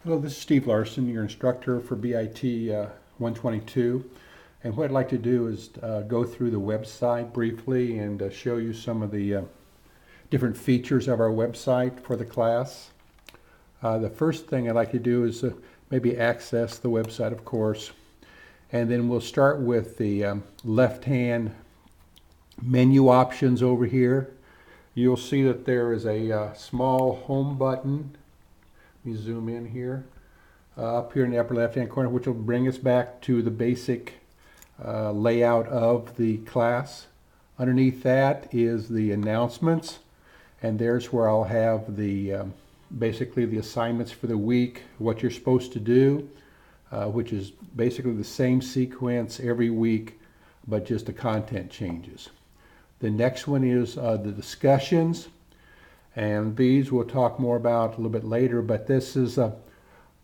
Hello, this is Steve Larson, your instructor for BIT 122. And what I'd like to do is go through the website briefly and show you some of the different features of our website for the class. The first thing I'd like to do is maybe access the website, of course. And then we'll start with the left-hand menu options over here. You'll see that there is a small home button. Let me zoom in here. Up here in the upper left-hand corner, which will bring us back to the basic layout of the class. Underneath that is the announcements, and there's where I'll have the basically the assignments for the week, what you're supposed to do, which is basically the same sequence every week, but just the content changes. The next one is the discussions. And these we'll talk more about a little bit later, but this is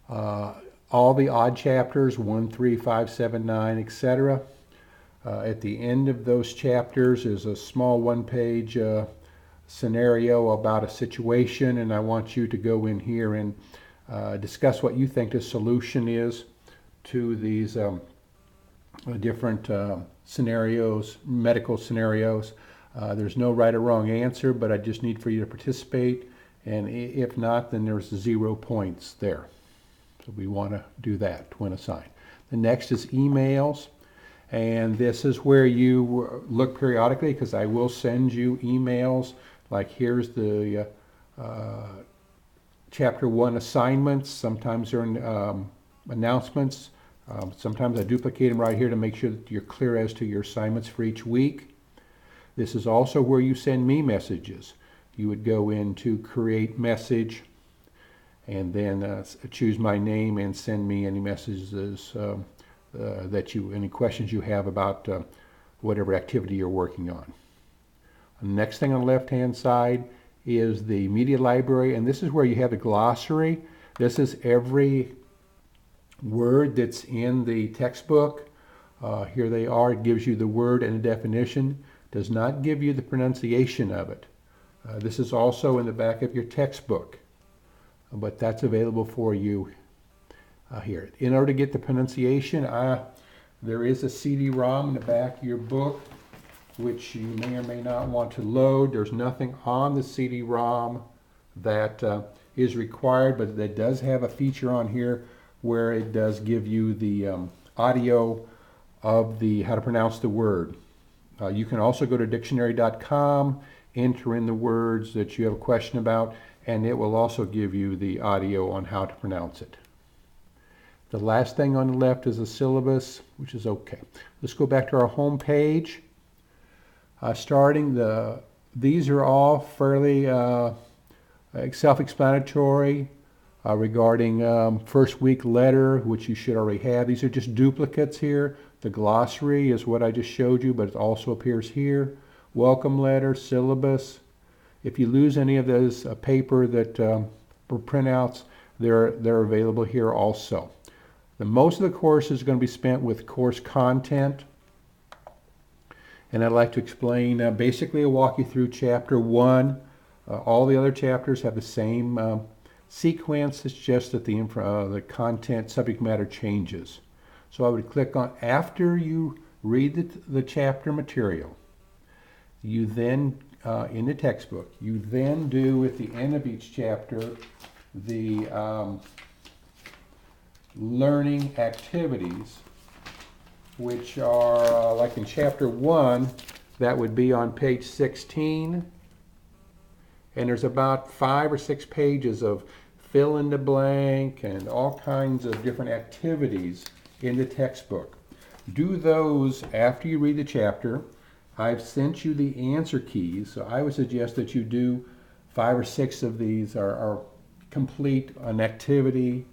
all the odd chapters, 1, 3, 5, 7, 9, etc. At the end of those chapters is a small one-page scenario about a situation, and I want you to go in here and discuss what you think the solution is to these different scenarios, medical scenarios. There's no right or wrong answer, but I just need for you to participate, and if not, then there's 0 points there. So we want to do that when assigned. The next is emails, and this is where you look periodically, because I will send you emails, like here's the Chapter 1 assignments. Sometimes they're in, announcements. Sometimes I duplicate them right here to make sure that you're clear as to your assignments for each week. This is also where you send me messages. You would go into create message and then choose my name and send me any messages any questions you have about whatever activity you're working on. The next thing on the left hand side is the media library, and this is where you have the glossary. This is every word that's in the textbook. Here they are. It gives you the word and the definition. Does not give you the pronunciation of it. This is also in the back of your textbook, but that's available for you here. In order to get the pronunciation, there is a CD-ROM in the back of your book, which you may or may not want to load. There's nothing on the CD-ROM that is required, but that does have a feature on here where it does give you the audio of the how to pronounce the word. You can also go to dictionary.com, enter in the words that you have a question about, and it will also give you the audio on how to pronounce it. The last thing on the left is a syllabus, which is okay. Let's go back to our home page. These are all fairly self-explanatory regarding first week letter, which you should already have. These are just duplicates here. The glossary is what I just showed you, but it also appears here. Welcome letter, syllabus. If you lose any of those paper that were printouts, they're available here also. Most of the course is going to be spent with course content. And I'd like to explain, basically I'll walk you through chapter 1. All the other chapters have the same sequence. It's just that the content, subject matter changes. So I would click on, after you read the chapter material, you then, in the textbook, you then do at the end of each chapter the learning activities, which are like in chapter 1, that would be on page 16. And there's about 5 or 6 pages of fill in the blank and all kinds of different activities in the textbook. Do those after you read the chapter. I've sent you the answer keys, so I would suggest that you do 5 or 6 of these or complete an activity,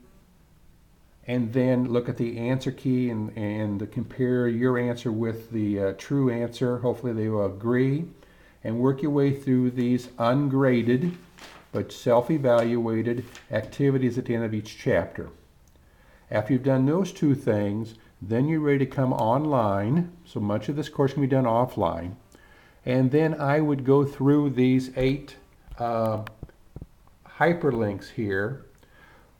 and then look at the answer key and compare your answer with the true answer. Hopefully they will agree, and work your way through these ungraded but self-evaluated activities at the end of each chapter. After you've done those 2 things, then you're ready to come online. So much of this course can be done offline. And then I would go through these 8 hyperlinks here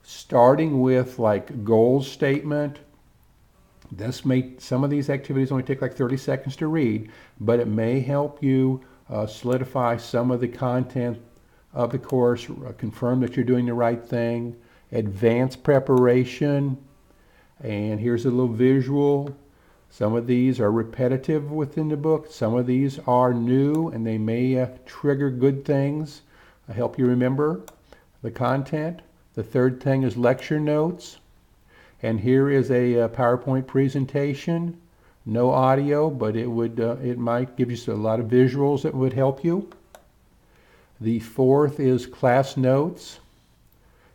starting with like goals statement. Some of these activities only take like 30 seconds to read, but it may help you solidify some of the content of the course, confirm that you're doing the right thing, advanced preparation, and here's a little visual. Some of these are repetitive within the book. Some of these are new, and they may trigger good things, help you remember the content. The third thing is lecture notes. And here is a PowerPoint presentation. No audio, but it might give you a lot of visuals that would help you. The fourth is class notes,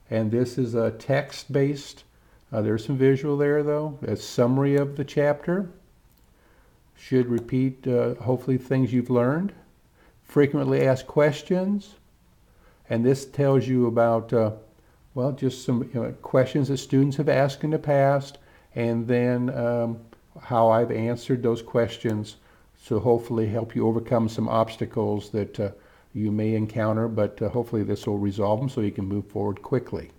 and this is a text-based. There's some visual there though. A summary of the chapter. Should repeat hopefully things you've learned. Frequently asked questions, and this tells you about well, just some questions that students have asked in the past, and then how I've answered those questions, so hopefully help you overcome some obstacles that you may encounter, but hopefully this will resolve them so you can move forward quickly.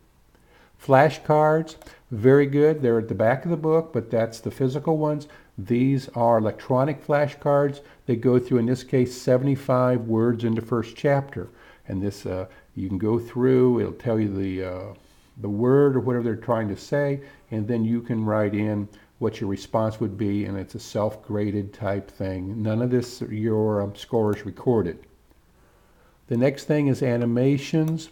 Flashcards, very good. They're at the back of the book, but that's the physical ones. These are electronic flashcards. They go through, in this case, 75 words in the first chapter. And this, you can go through, it'll tell you the word or whatever they're trying to say, and then you can write in what your response would be, and it's a self-graded type thing. None of this, your score is recorded. The next thing is animations.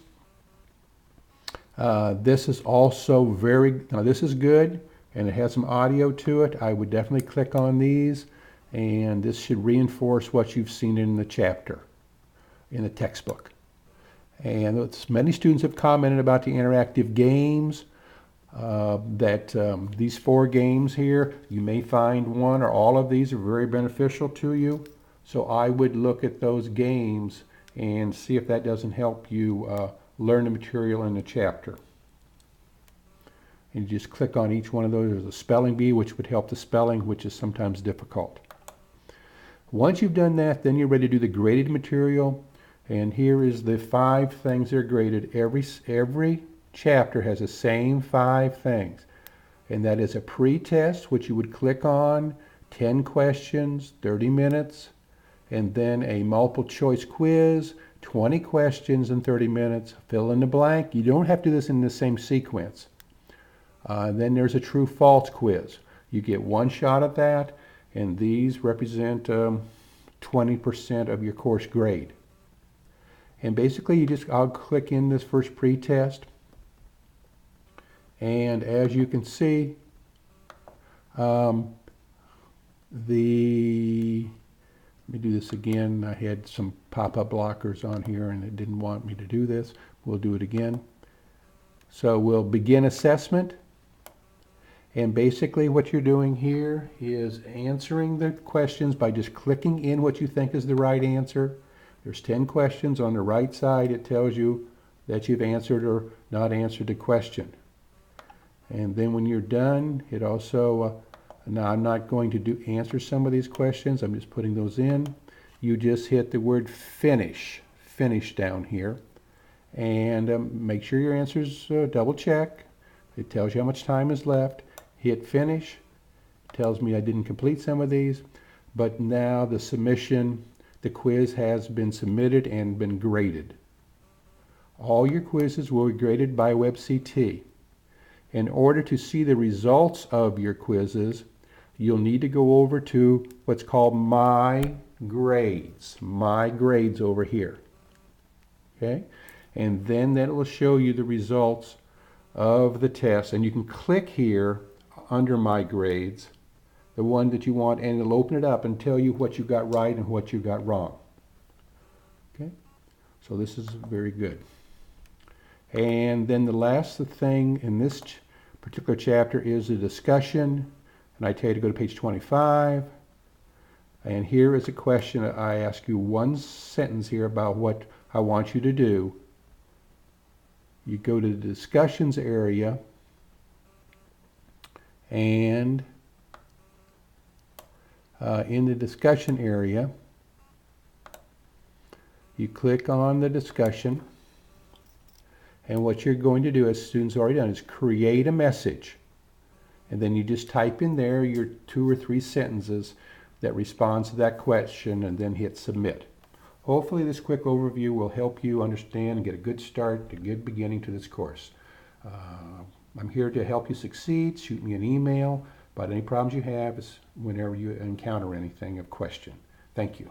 This is also this is good, and it has some audio to it. I would definitely click on these, and this should reinforce what you've seen in the chapter, in the textbook. And many students have commented about the interactive games, these 4 games here, you may find one or all of these are very beneficial to you. So I would look at those games and see if that doesn't help you learn the material in the chapter. And you just click on each one of those. There's a spelling bee, which would help the spelling, which is sometimes difficult. Once you've done that, then you're ready to do the graded material. And here is the 5 things that are graded. Every chapter has the same 5 things. And that is a pre-test, which you would click on, 10 questions, 30 minutes, and then a multiple choice quiz, 20 questions in 30 minutes, fill in the blank. You don't have to do this in the same sequence. Then there's a true-false quiz. You get 1 shot at that, and these represent 20% of your course grade. And basically I'll click in this first pre-test, and as you can see, let me do this again. I had some pop-up blockers on here and it didn't want me to do this. We'll do it again. So we'll begin assessment, and basically what you're doing here is answering the questions by just clicking in what you think is the right answer. There's 10 questions. On the right side it tells you that you've answered or not answered the question. And then when you're done, it also, now I'm not going to answer some of these questions, I'm just putting those in. You just hit the word finish down here, and make sure your answers double check. It tells you how much time is left. Hit finish. It tells me I didn't complete some of these, but now the quiz has been submitted and been graded. All your quizzes will be graded by WebCT. In order to see the results of your quizzes, you'll need to go over to what's called My Grades. My Grades over here. Okay? And then that will show you the results of the test. And you can click here under My Grades, the one that you want, and it'll open it up and tell you what you got right and what you got wrong. Okay? So this is very good. And then the last thing in this particular chapter is the discussion. And I tell you to go to page 25. And here is a question. I ask you 1 sentence here about what I want you to do. You go to the discussions area, and in the discussion area, you click on the discussion, And what you're going to do, as students already done, is create a message. And then you just type in there your 2 or 3 sentences that responds to that question and then hit submit. Hopefully this quick overview will help you understand and get a good start, a good beginning to this course. I'm here to help you succeed. Shoot me an email about any problems you have whenever you encounter anything of question. Thank you.